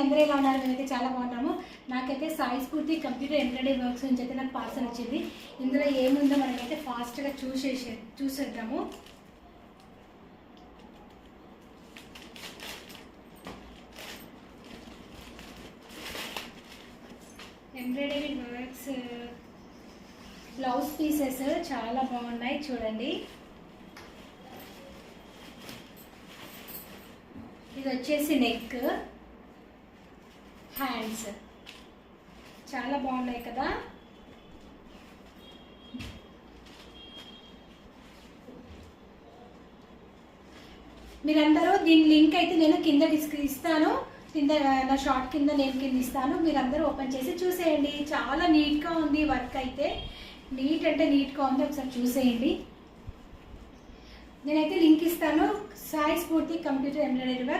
అందరూ ఎలా ఉన్నారు? మేమైతే చాలా బాగున్నాము. నాకైతే సాయి స్ఫూర్తి కంప్యూటర్ ఎంబ్రాయిడరీ వర్క్స్ నుంచి అయితే నాకు పార్సల్ వచ్చింది. ఇందులో ఏముందో మనమైతే ఫాస్ట్గా చూసేద్దాము. ఎంబ్రాయిడరీ వర్క్స్ బ్లౌజ్ పీసెస్ చాలా బాగున్నాయి చూడండి. ఇది వచ్చేసి నెక్, హ్యాండ్స్ చాలా బాగున్నాయి కదా. మీరందరూ దీని లింక్ అయితే నేను కింద ఇస్తాను, కింద నా షార్ట్ కింద నేను కింద ఇస్తాను. మీరందరూ ఓపెన్ చేసి చూసేయండి. చాలా నీట్గా ఉంది వర్క్ అయితే, నీట్ అంటే నీట్గా ఉంది. ఒకసారి చూసేయండి. నేనైతే లింక్ ఇస్తాను, సాయి స్ఫూర్తి కంప్యూటర్ ఎంబ్రాయిడరీ వర్క్స్.